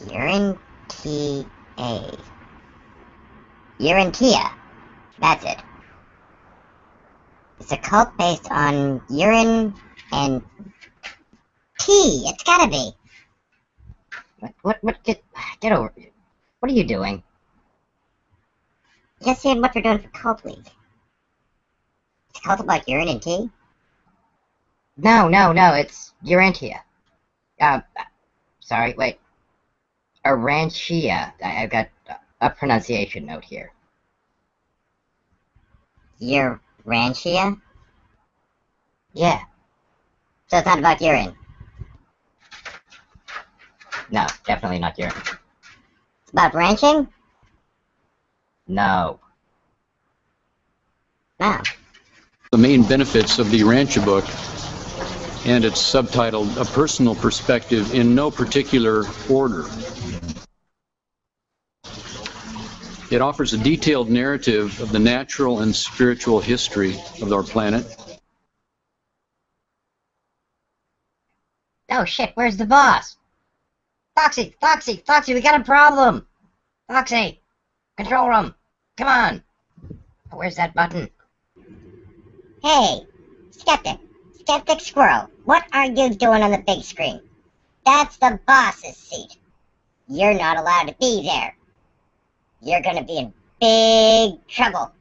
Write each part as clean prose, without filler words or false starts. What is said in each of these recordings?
Urantia. Urantia. That's it. It's a cult based on urine and tea. It's gotta be. Get over it. What are you doing? Just seeing what we're doing for Cult Week. It's a cult about urine and tea? No, it's Urantia. Sorry, wait. Arantia. I've got a pronunciation note here. Urantia? Yeah. So it's not about urine. No, definitely not urine. It's about branching? No. No. The main benefits of the Urantia book, and it's subtitled A Personal Perspective in No Particular Order. It offers a detailed narrative of the natural and spiritual history of our planet. Oh shit, where's the boss? Foxy, we got a problem! Foxy, control room, come on! Where's that button? Hey, Skeptic Squirrel, what are you doing on the big screen? That's the boss's seat. You're not allowed to be there. You're gonna be in big trouble.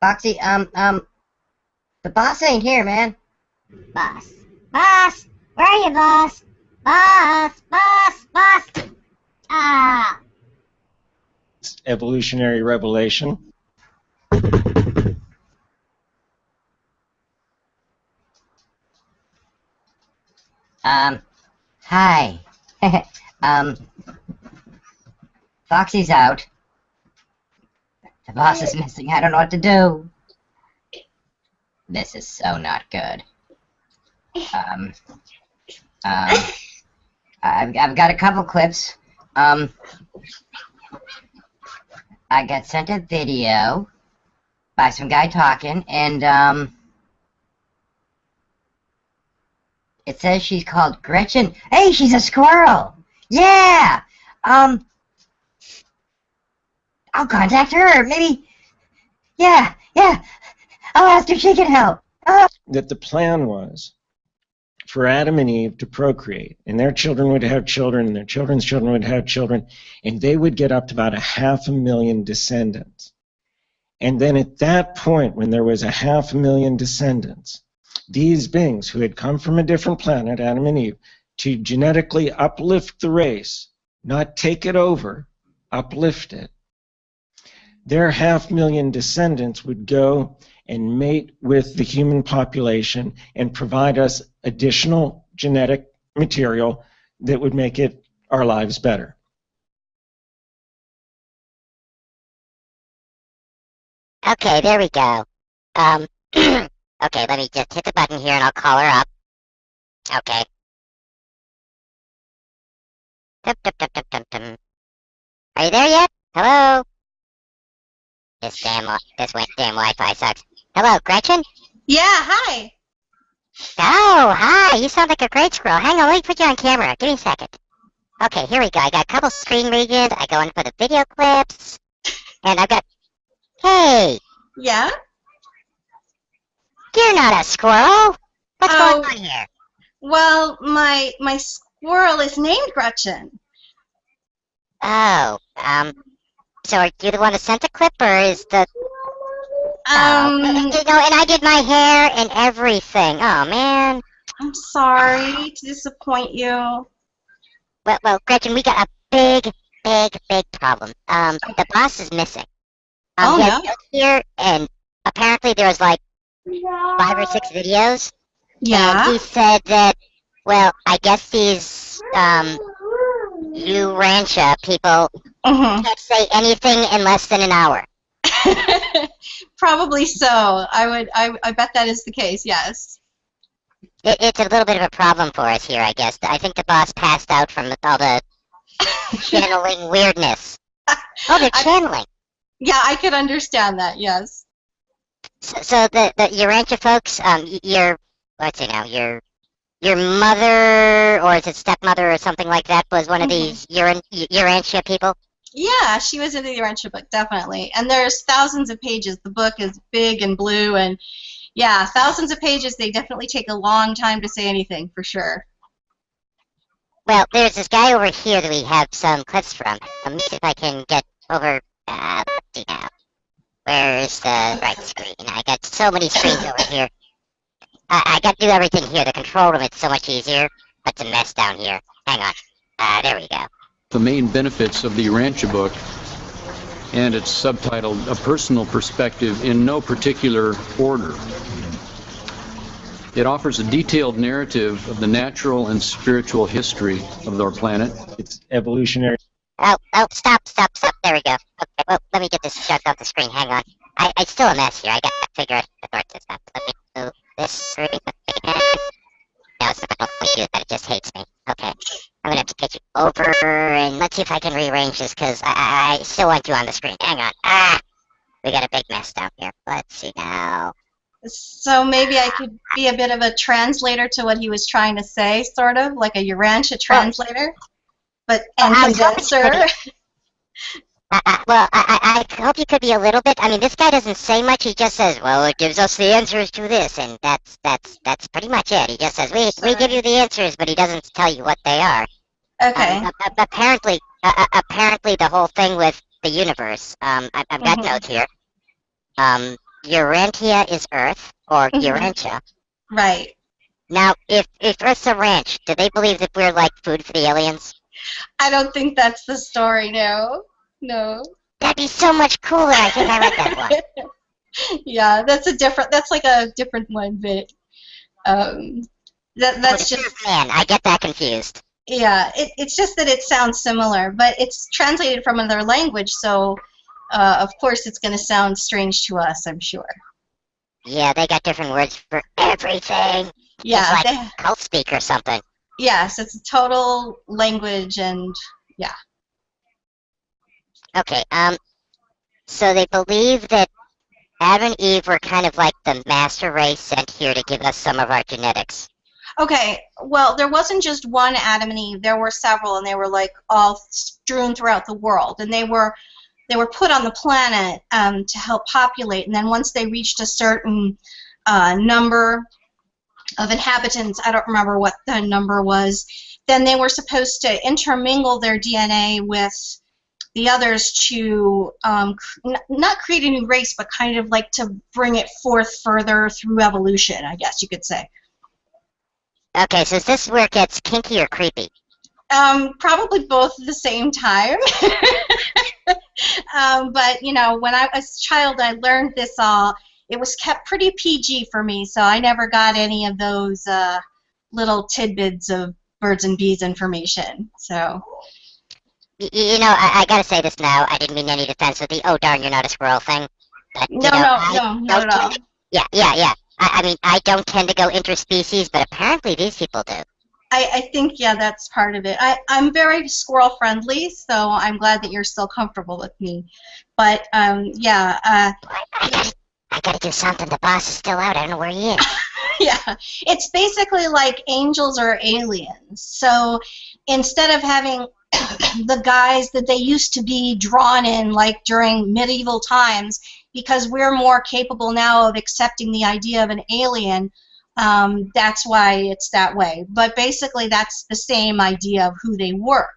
Foxy, the boss ain't here, man. Boss, where are you, boss? Boss. Ah. Evolutionary revelation. Hi. Foxy's out. The boss is missing. I don't know what to do. This is so not good. I've got a couple clips. I got sent a video by some guy talking, and it says she's called Gretchen. Hey, she's a squirrel. Yeah. I'll contact her. Maybe. Yeah. I'll ask if she can help. That the plan was for Adam and Eve to procreate, and their children would have children, and their children's children would have children, and they would get up to about 500,000 descendants. And then at that point, when there was 500,000 descendants, these beings who had come from a different planet, Adam and Eve, to genetically uplift the race, not take it over, uplift it, their 500,000 descendants would go and mate with the human population and provide us additional genetic material that would make our lives better. Okay, there we go. Okay, let me just hit the button here and I'll call her up. Okay. Are you there yet? Hello? This damn Wi-Fi sucks. Hello, Gretchen? Yeah, hi. Oh, hi. You sound like a great squirrel. Hang on, let me put you on camera. Give me a second. Okay, here we go. I got a couple screen regions. I go in for the video clips. And I've got... Hey! Yeah? You're not a squirrel! What's going on here? Well, my squirrel is named Gretchen. Oh, so are you the one who sent the clip, or is the... and I did my hair and everything. Oh, man. I'm sorry to disappoint you. Well, Gretchen, we got a big problem. The boss is missing. Oh, he no? has notes here, and apparently there was like 5 or 6 videos. Yeah? And he said that, well, I guess these, Urantia people can't say anything in less than an hour. Probably so. I bet that is the case, yes. It's a little bit of a problem for us here, I guess. I think the boss passed out from all the channeling weirdness. Oh, they're channeling. Yeah, I could understand that, yes. So the Urantia folks, you're your mother, or is it stepmother or something like that, was one of these Urantia people? Yeah, she was in the Urantia book, definitely. And there's thousands of pages. The book is big and blue, and yeah, thousands of pages. They definitely take a long time to say anything, for sure. Well, there's this guy over here that we have some clips from. Let me see if I can get over. Let's see now. Where's the right screen? I got so many screens over here. I got to do everything here. The control room, it's so much easier, but it's a mess down here. Hang on. There we go. The main benefits of the Urantia book, and it's subtitled A Personal Perspective in No Particular Order. It offers a detailed narrative of the natural and spiritual history of our planet. It's evolutionary. Oh, stop. There we go. Okay, well, let me get this junk off the screen. Hang on. It's still a mess here. I got to figure out the sort this stuff. Let me move this screen. No, it's not going to do that. It just hates me. Okay. I'm going to have to get you over, and let's see if I can rearrange this, because I still want you on the screen. Hang on. We got a big mess down here. Let's see now. So maybe I could be a bit of a translator to what he was trying to say, sort of, like a Urantia translator, and condenser. Well, I hope you could be a little bit. I mean, this guy doesn't say much. He just says, well, it gives us the answers to this, and that's pretty much it. He just says, we give you the answers, but he doesn't tell you what they are. Okay. Apparently, the whole thing with the universe, I've got notes here. Urantia is Earth, or Urantia. Right. Now, if Earth's a ranch, do they believe that we're like food for the aliens? I don't think that's the story, no. That'd be so much cooler. I think I read that one. Yeah, that's like a different one, but that's just... Man, I get that confused. Yeah, it's just that it sounds similar, but it's translated from another language, so of course it's going to sound strange to us, I'm sure. Yeah, they got different words for everything. Yeah. It's like cult speak or something. Yes, it's a total language, and yeah. Okay, so they believe that Adam and Eve were kind of like the master race sent here to give us some of our genetics. Okay, well, there wasn't just one Adam and Eve. There were several, and they were like all strewn throughout the world, and they were put on the planet to help populate. And then once they reached a certain number of inhabitants, I don't remember what the number was, then they were supposed to intermingle their DNA with the others to not create a new race, but kind of like to bring it forth further through evolution, I guess you could say. Okay, so is this where it gets kinky or creepy? Probably both at the same time. But, you know, when I was a child, I learned this all. It was kept pretty PG for me, so I never got any of those little tidbits of birds and bees information. So... You know, I gotta say this now. I didn't mean any defense with the "oh darn, you're not a squirrel" thing. But, no, not at all. Yeah. I mean, I don't tend to go interspecies, but apparently these people do. I think, yeah, that's part of it. I'm very squirrel friendly, so I'm glad that you're still comfortable with me. But yeah. I gotta do something. The boss is still out. I don't know where he is. Yeah, it's basically like angels or aliens. So instead of having the guys that they used to be drawn in, like during medieval times, because we're more capable now of accepting the idea of an alien, that's why it's that way. But basically, that's the same idea of who they were.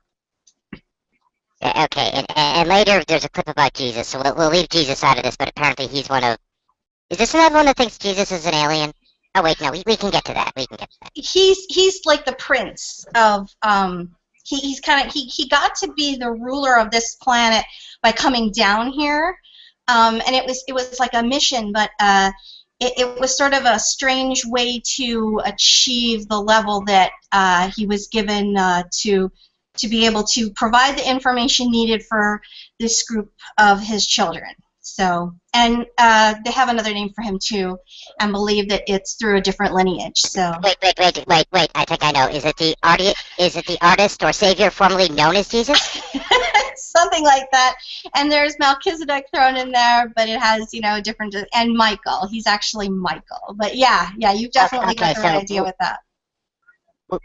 Okay, and later there's a clip about Jesus, so we'll leave Jesus out of this, but apparently he's one of... Is this another one that thinks Jesus is an alien? Oh, wait, no, we can get to that. He's like the prince of... He's kind of he got to be the ruler of this planet by coming down here, and it was like a mission, but it was sort of a strange way to achieve the level that he was given to be able to provide the information needed for this group of his children. So, and they have another name for him too, and believe that it's through a different lineage. So. Wait! I think I know. Is it the artist or savior formerly known as Jesus? Something like that. And there's Melchizedek thrown in there, but it has, you know, different. And Michael, he's actually Michael. But yeah, you've definitely got the right idea with that.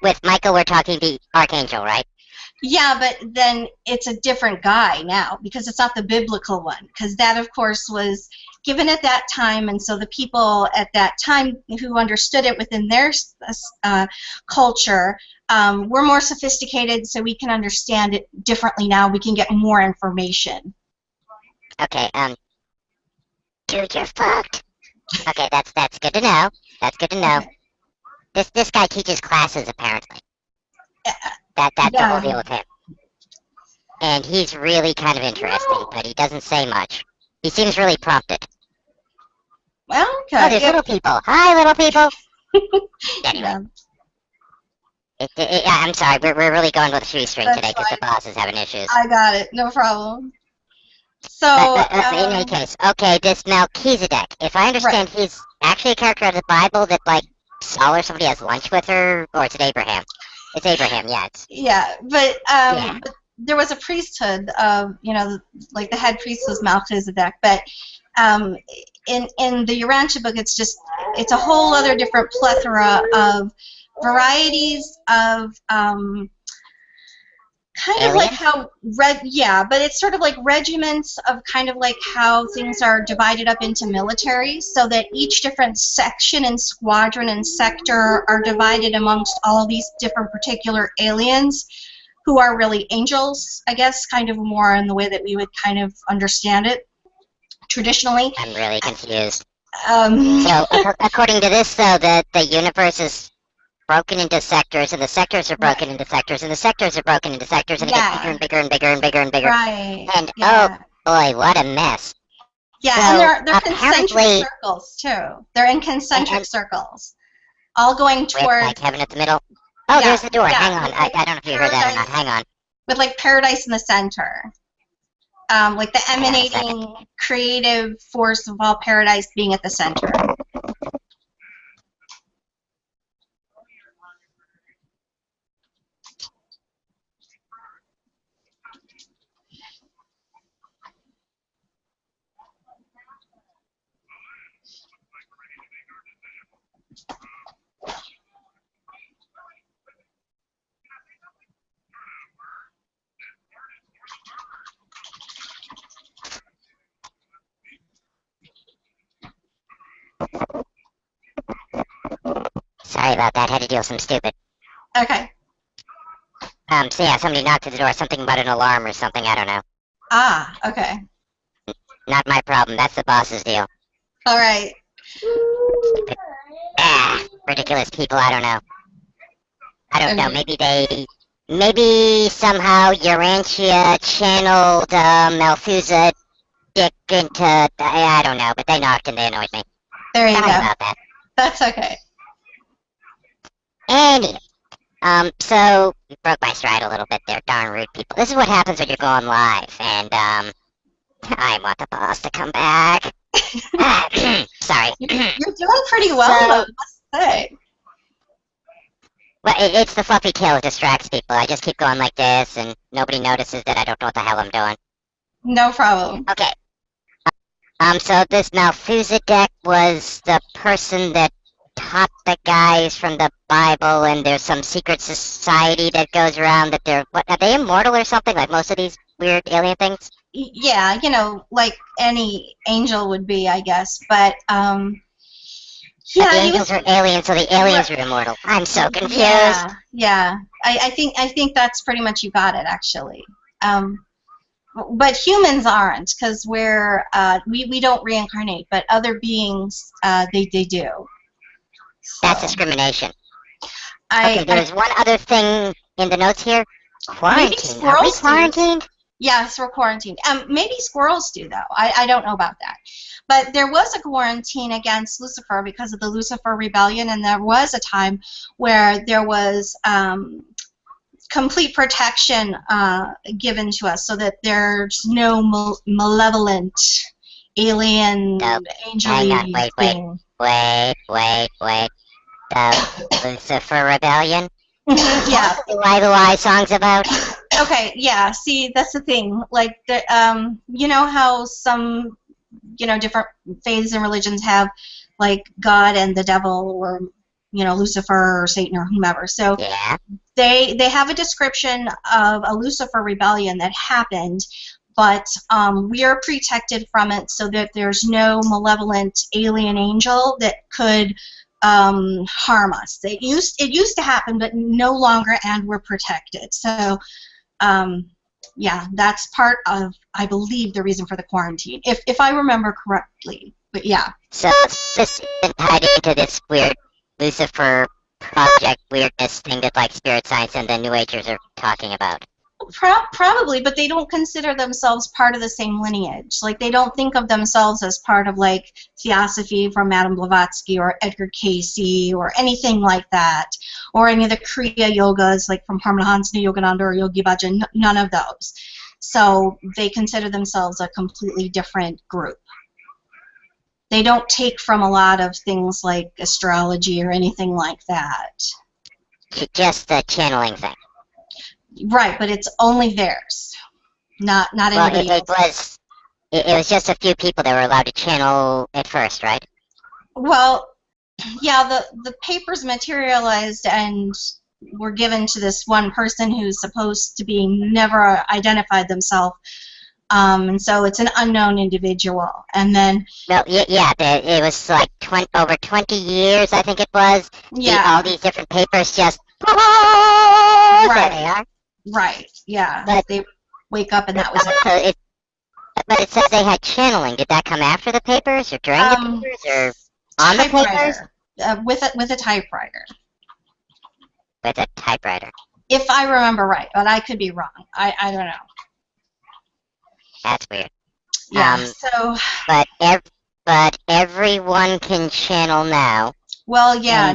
with Michael, we're talking the archangel, right? Yeah, but then it's a different guy now because it's not the biblical one. Because that, of course, was given at that time, and so the people at that time who understood it within their culture were more sophisticated, so we can understand it differently now. We can get more information. Okay. Dude, you're fucked. Okay, that's good to know. That's good to know. Okay. This guy teaches classes apparently. That's the Yeah. whole deal with him. And he's really kind of interesting, but he doesn't say much. He seems really prompted. Well, okay. Oh, there's little people. Hi, little people. Anyway. Yeah. I'm sorry, we're really going with a shoestring That's today because the fine. boss is having issues. I got it. No problem. So, In any case, okay, this Melchizedek, if I understand, he's actually a character of the Bible that, like, Saul or somebody has lunch with her, or is it Abraham? It's Abraham, yeah. But there was a priesthood of, like the head priest was Melchizedek, but in the Urantia book, it's a whole other different plethora of varieties of kind of like how but it's sort of like regiments of kind of like how things are divided up into militaries, so that each different section and squadron and sector are divided amongst all these different particular aliens who are really angels, I guess, kind of more in the way that we would kind of understand it traditionally. I'm really confused. So, according to this, though, the universe is broken into sectors, and the sectors are broken into sectors, and the sectors are broken into sectors, and it gets bigger and bigger and bigger and bigger and bigger. Right. And oh boy, what a mess. Yeah, so and they're concentric circles too. They're in concentric circles, all going toward like heaven at the middle. Oh, there's the door. Hang on. I don't know if you heard that or not. Hang on. With like paradise in the center. Like the emanating creative force of all paradise being at the center. Sorry about that. Had to deal with some stupid. Okay. So yeah, somebody knocked at the door. Something about an alarm or something. I don't know. Ah, okay. Not my problem. That's the boss's deal. All right. Stupid. Ridiculous people. I don't know. I don't know. Maybe somehow Urantia channeled Melchizedek into. I don't know, but they knocked and they annoyed me. There you Sorry go. about that. That's okay. Anyway, so you broke my stride a little bit there, darn rude people. This is what happens when you're going live, and I want the boss to come back. Sorry. You're doing pretty well, I must say. Well, it's the fluffy kill that distracts people. I just keep going like this, and nobody notices that I don't know what the hell I'm doing. No problem. Okay. So this Melchizedek was the person that taught the guys from the Bible, and there's some secret society that goes around that they're, are they immortal or something, like most of these weird alien things? Yeah, like any angel would be, I guess, but, yeah, the angels are aliens, so the aliens are immortal. I'm so confused. Yeah. I think that's pretty much you got it, actually. But humans aren't, because we don't reincarnate, but other beings, they do. So, that's discrimination. Okay, there's one other thing in the notes here. Quarantine. Are we quarantined? Yes, we're quarantined. Maybe squirrels do, though. I don't know about that. But there was a quarantine against Lucifer because of the Lucifer rebellion, and there was a time where there was complete protection given to us, so that there's no malevolent alien angel-y thing. Wait. The Lucifer rebellion? Yeah. The Lie song's about? Okay, yeah, see, that's the thing. Like, you know how some, different faiths and religions have, like, God and the devil, or Lucifer or Satan or whomever. So Yeah. they have a description of a Lucifer rebellion that happened, but we are protected from it so that there's no malevolent alien angel that could harm us. It used to happen, but no longer, and we're protected. So yeah, that's part of, I believe, the reason for the quarantine, if I remember correctly. But yeah. So this is tied into this weird Lucifer project weirdness thing that like spirit science and the New Agers are talking about. Probably, but they don't consider themselves part of the same lineage. Like, they don't think of themselves as part of, like, Theosophy from Madame Blavatsky or Edgar Cayce or anything like that, or any of the Kriya yogas, like from Paramahansa Yogananda or Yogi Bhajan, none of those. So they consider themselves a completely different group. They don't take from a lot of things like astrology or anything like that. Just the channeling thing. Right, but it's only theirs, not anybody else. It was just a few people that were allowed to channel at first, right? Well, yeah, the papers materialized and were given to this one person who's supposed to be never identified themselves, and so it's an unknown individual. And then it was like over 20 years, I think it was. Yeah, all these different papers just right. There they are. Right, yeah. But they wake up and that was it. But it says they had channeling. Did that come after the papers, or during the papers, or on the papers? With a typewriter. With a typewriter. If I remember right, but I could be wrong. I don't know. That's weird. Yeah. But everyone can channel now. Well, yeah.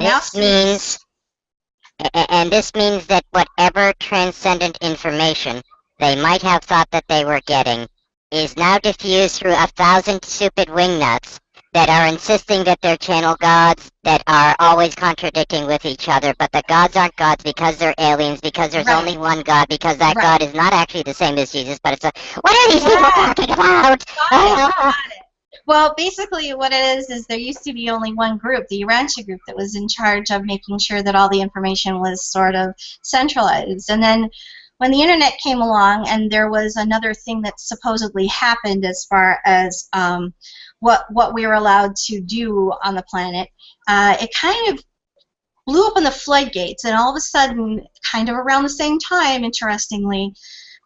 And this means that whatever transcendent information they might have thought that they were getting is now diffused through 1,000 stupid wingnuts that are insisting that they're channel gods that are always contradicting with each other, but the gods aren't gods because they're aliens, because there's only one God, because that God is not actually the same as Jesus, but it's a... What are these people talking about? Got it. Well, basically what it is there used to be only one group, the Urantia group, that was in charge of making sure that all the information was sort of centralized. And then when the internet came along and there was another thing that supposedly happened as far as what we were allowed to do on the planet, it kind of blew open the floodgates, and all of a sudden, kind of around the same time, interestingly,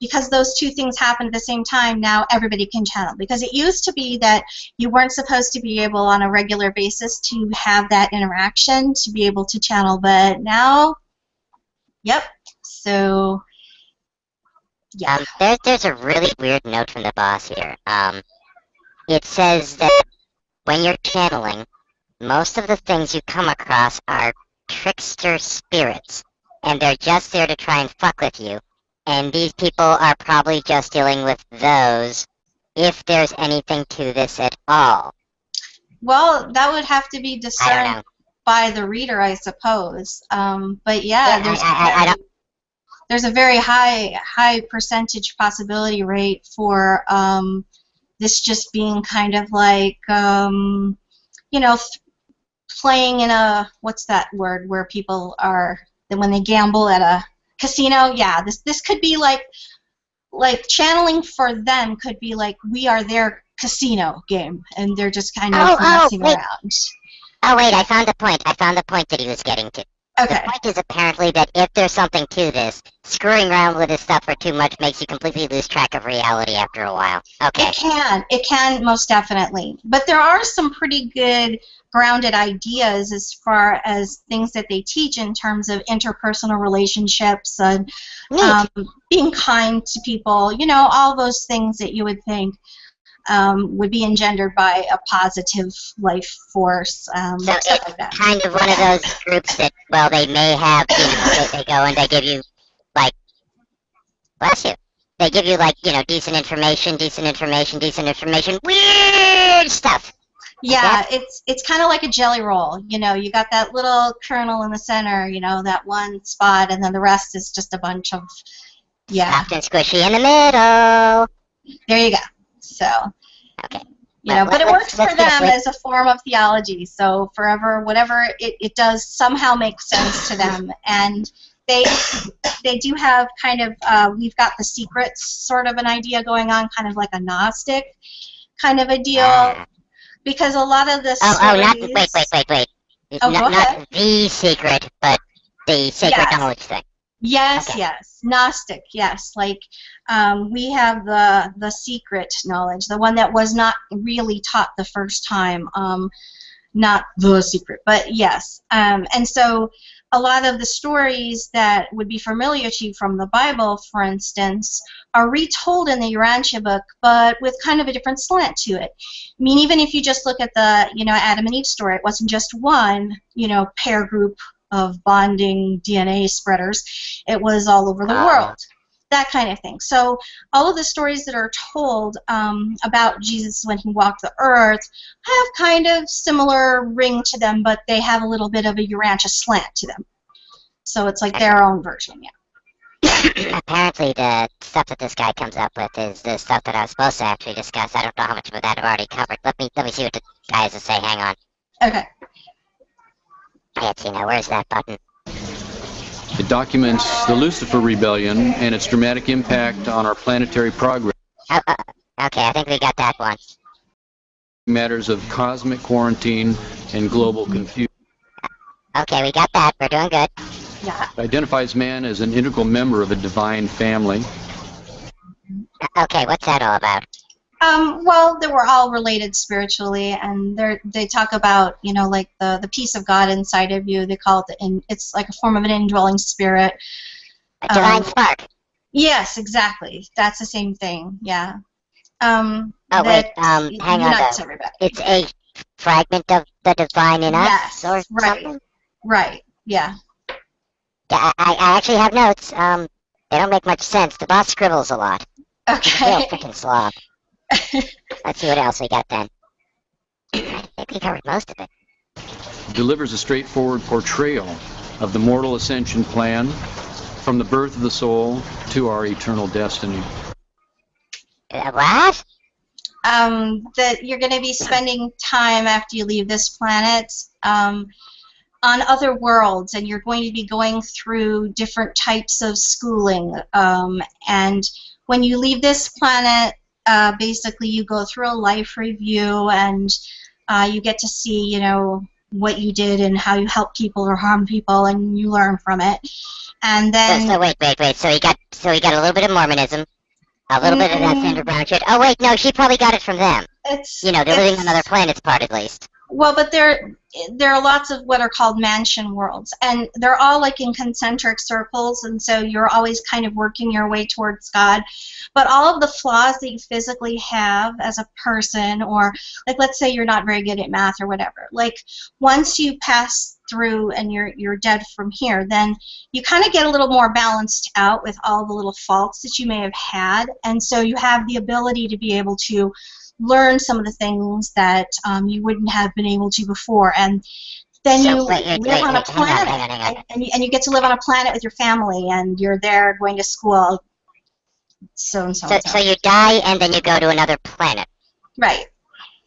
because those two things happened at the same time, now everybody can channel. Because it used to be that you weren't supposed to be able on a regular basis to have that interaction, to be able to channel, but now, yep, so, yeah. There's a really weird note from the boss here. It says that when you're channeling, most of the things you come across are trickster spirits, and they're just there to try and fuck with you. And these people are probably just dealing with those, if there's anything to this at all. Well, that would have to be discerned by the reader, I suppose. But yeah, there's a very high percentage possibility rate for this just being kind of like, playing in a, what's that word, where people are, when they gamble at a casino. Yeah, this could be like channeling for them could be like, we are their casino game, and they're just kind of messing around. Oh wait, I found the point. I found the point that he was getting to. Okay. The point is apparently that if there's something to this, screwing around with this stuff for too much makes you completely lose track of reality after a while. Okay. It can most definitely. But there are some pretty good grounded ideas as far as things that they teach in terms of interpersonal relationships and being kind to people, all those things that you would think would be engendered by a positive life force, so stuff it's like that. Kind of one of those groups that, well, they may have, they go and they give you, like, bless you, they give you, like, decent information, weird stuff. Yeah, it's kind of like a jelly roll. You got that little kernel in the center, that one spot, and then the rest is just a bunch of, soft and squishy in the middle. There you go. So, okay. You know, but it works for let's get them as a form of theology. So forever, whatever it does somehow makes sense to them. And they do have kind of, we've got the secrets sort of an idea going on, kind of like a Gnostic kind of a deal. Because a lot of the stories... wait. Oh, go ahead. Not the secret, but the sacred knowledge thing. Yes, Okay. yes. Gnostic, yes. Like, we have the secret knowledge, the one that was not really taught the first time. Not the secret, but yes. And so a lot of the stories that would be familiar to you from the Bible, for instance, are retold in the Urantia book, but with kind of a different slant to it. I mean, even if you just look at the, Adam and Eve story, it wasn't just one, pair group of bonding DNA spreaders. It was all over the world. That kind of thing. So all of the stories that are told about Jesus when he walked the earth have kind of similar ring to them, but they have a little bit of a Urantia slant to them. So it's like their own version, yeah. Apparently the stuff that this guy comes up with is the stuff that I was supposed to actually discuss. I don't know how much of that I've already covered. Let me see what the guy has to say. Hang on. Okay. I can't see now. Where's that button? It documents the Lucifer rebellion and its dramatic impact on our planetary progress. Okay, I think we got that one. Matters of cosmic quarantine and global confusion. Okay, we got that. We're doing good. Yeah. It identifies man as an integral member of a divine family. Okay, what's that all about? Well, they were all related spiritually, and they talk about, like the peace of God inside of you. They call it it's like a form of an indwelling spirit. A divine spark. Yes, exactly. That's the same thing. Yeah. Hang on. It's a fragment of the divine in us, or something. Right. Yeah. Yeah, I actually have notes. They don't make much sense. The boss scribbles a lot. Okay. Real freaking slob. Let's see what else we got then. I think we covered most of it. Delivers a straightforward portrayal of the mortal ascension plan from the birth of the soul to our eternal destiny. What? That you're going to be spending time after you leave this planet on other worlds, and you're going to be going through different types of schooling. And when you leave this planet, basically you go through a life review, and you get to see, what you did and how you help people or harm people, and you learn from it. And then So wait. So he got a little bit of Mormonism, a little bit of that Sandra Brown shit. Oh wait, no, she probably got it from them. They're living on other planets part at least. Well, but there are lots of what are called mansion worlds, and they're all like in concentric circles, and so you're always kind of working your way towards God. But all of the flaws that you physically have as a person, or like let's say you're not very good at math or whatever, like once you pass through and you're dead from here, then you kind of get a little more balanced out with all the little faults that you may have had, and so you have the ability to be able to learn some of the things that you wouldn't have been able to before, and then you live on a planet, hang on. and you get to live on a planet with your family, and you're there going to school. So you die and then you go to another planet. Right.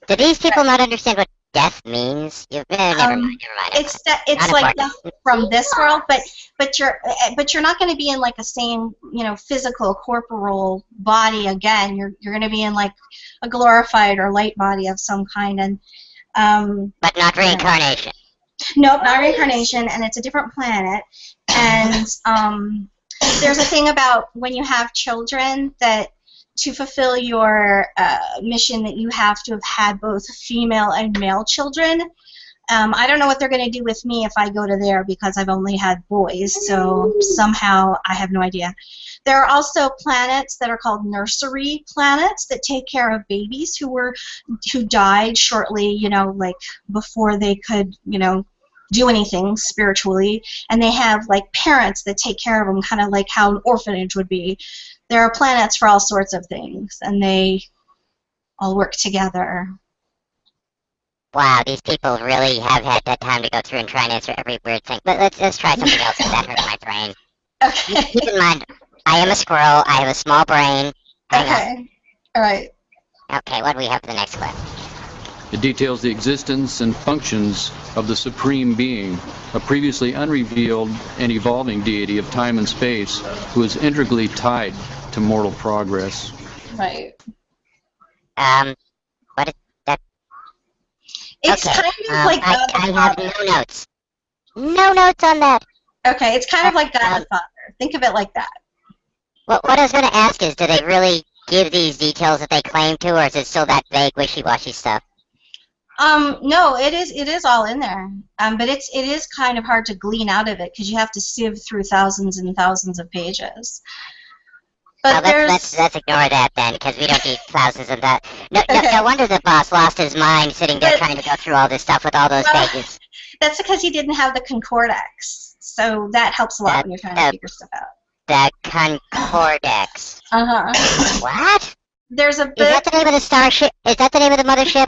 Do these people not understand what death means? Never mind. It's like death from this world, but you're not going to be in like a same physical corporal body again. You're going to be in like a glorified or light body of some kind, and but not reincarnation. Nope, not reincarnation, and it's a different planet. And there's a thing about when you have children that to fulfill your mission that you have to have had both female and male children. I don't know what they're going to do with me if I go to there because I've only had boys, so somehow I have no idea. There are also planets that are called nursery planets that take care of babies who died shortly, like before they could, do anything spiritually, and they have like parents that take care of them, kind of like how an orphanage would be. There are planets for all sorts of things, and they all work together. Wow, these people really have had that time to go through and try and answer every weird thing. But let's try something else because that hurt my brain. Okay. Keep in mind, I am a squirrel. I have a small brain. Hang on. All right. Okay, what do we have for the next clip? It details the existence and functions of the Supreme Being, a previously unrevealed and evolving deity of time and space who is integrally tied to mortal progress. Right. What is that? It's Okay. kind of like God the I have Father. no notes. No notes on that. Okay, it's kind of like God the Father. Think of it like that. What I was going to ask is, do they really give these details that they claim to, or is it still that vague, wishy-washy stuff? No, it is all in there. But it is kind of hard to glean out of it because you have to sieve through thousands and thousands of pages. But Well, let's ignore that then, because we don't need thousands of that. Okay. No wonder the boss lost his mind sitting there trying to go through all this stuff with all those pages. That's because he didn't have the concordex. So that helps a lot when you're trying to figure stuff out. The concordex. Uh-huh. What? There's a Is book. that the name of the starship? Is that the name of the mothership?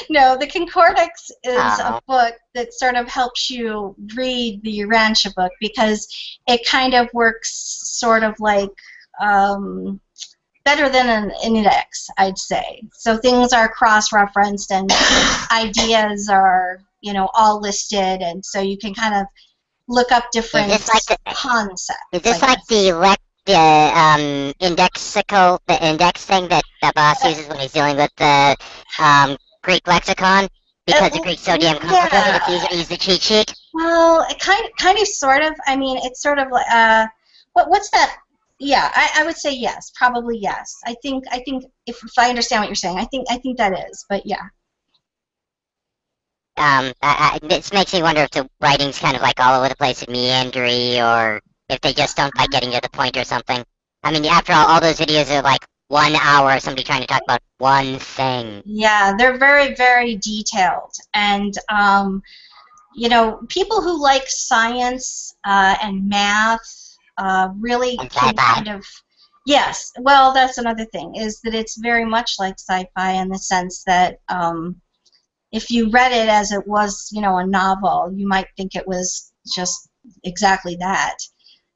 No, the concordex is Oh. a book that sort of helps you read the Urantia book because it kind of works sort of like better than an index, I'd say. So things are cross-referenced and ideas are, all listed, and so you can kind of look up different concepts. Is this like the index thing that the boss uses when he's dealing with the Greek lexicon? Because the Greek's so damn complicated, it's easier to use the cheat sheet? Well, it kind of, sort of. I mean, it's sort of like, what's that? Yeah, I would say yes, probably yes. I think if I understand what you're saying, I think that is, but yeah. This makes me wonder if the writing's kind of like all over the place and meandering, or if they just don't like getting to the point or something. I mean, after all those videos are like 1 hour of somebody trying to talk about one thing. Yeah, they're very, very detailed, and people who like science and math really can kind of. Yes, well, that's another thing, is that it's very much like sci-fi in the sense that if you read it as it was, a novel, you might think it was just exactly that.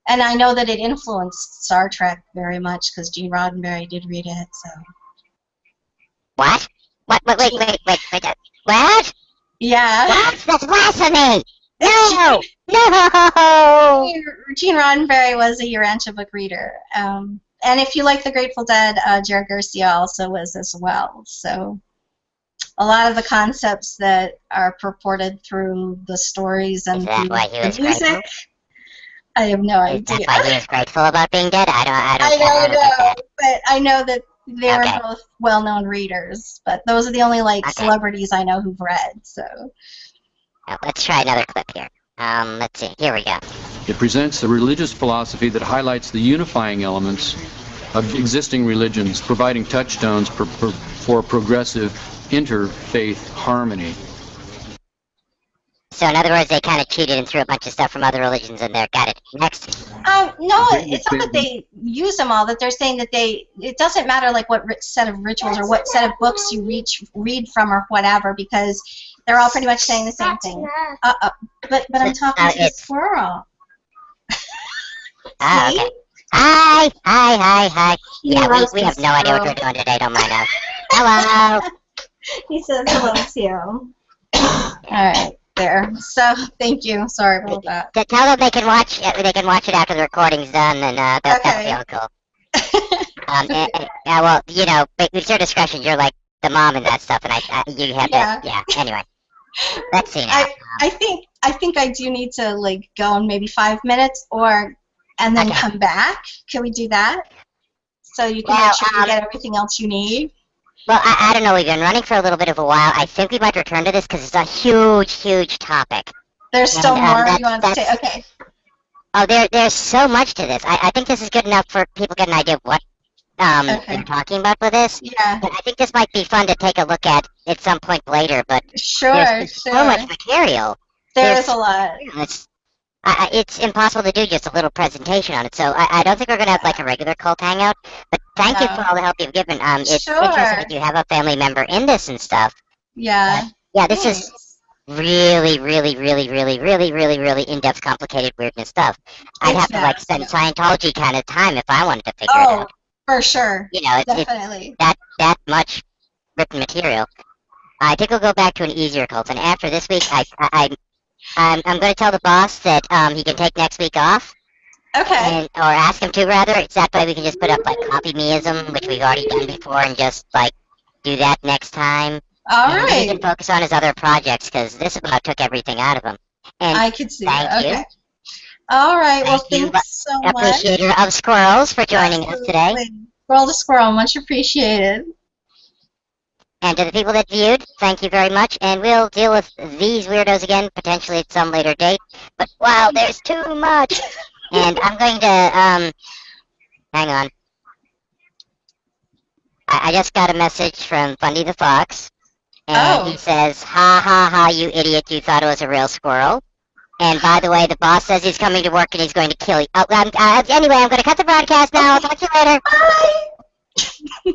And I know that it influenced Star Trek very much because Gene Roddenberry did read it. So. What? Wait. What? Yeah. What? That's blasphemy! No! No! Gene Roddenberry was a Urantia book reader. And if you like the Grateful Dead, Jerry Garcia also was as well. So a lot of the concepts that are purported through the stories and the music, grateful? I have no idea. Is that why he was grateful about being dead? I don't know, but I know that they were both well-known readers. But those are the only celebrities I know who've read. So. Let's try another clip here. Let's see. Here we go. It presents a religious philosophy that highlights the unifying elements of existing religions, providing touchstones for progressive interfaith harmony. So in other words, they kind of cheated and threw a bunch of stuff from other religions in there. Got it. Next. No, it's not that they use them all. That they're saying that it doesn't matter like what set of rituals or what set of books you read from or whatever, because they're all pretty much saying the same thing. But I'm talking to the squirrel. Okay. Hi. Yeah, we have no idea what we're doing today. Don't mind us. Hello. He says hello to you. All right. There. So thank you. Sorry about that. Tell them they can watch it. They can watch it after the recording's done, and that'll be all cool. Well, with your discretion, you're like the mom and that stuff, and you have to. Yeah. Anyway, let's see now. I think I do need to go in maybe 5 minutes, and then come back. Can we do that? So you can make sure you get everything else you need. Well, I don't know. We've been running for a little bit of a while. I think we might return to this because it's a huge topic. There's still more you want to say? Okay. Oh, there's so much to this. I think this is good enough for people to get an idea of what we're talking about with this. Yeah. But I think this might be fun to take a look at some point later. But there's so much material. There's a lot. It's impossible to do just a little presentation on it, so I don't think we're going to have a regular cult hangout, but thank you for all the help you've given. It's interesting that you have a family member in this and stuff. Yeah. Yeah, this is really in-depth, complicated weirdness stuff. I'd have to spend Scientology kind of time if I wanted to figure it out. For sure. It's definitely. That much written material. I think we'll go back to an easier cult. And after this week, I'm going to tell the boss that he can take next week off. Okay. Or ask him to, rather. It's that way we can just put up, like, copy meism, which we've already done before, and just, like, do that next time. All and right. he can focus on his other projects, because this about took everything out of him. And I could see that. thank you. Okay. All right. Well, Thank you, thanks so much. Appreciator of squirrels for joining us today. Squirrel to squirrel, much appreciated. And to the people that viewed, thank you very much. And we'll deal with these weirdos again, potentially at some later date. But wow, there's too much. And I'm going to, hang on. I just got a message from Fundy the Fox. And he says, ha ha ha, you idiot, you thought it was a real squirrel. And by the way, the boss says he's coming to work and he's going to kill you. Anyway, I'm going to cut the broadcast now. I'll talk to you later. Bye.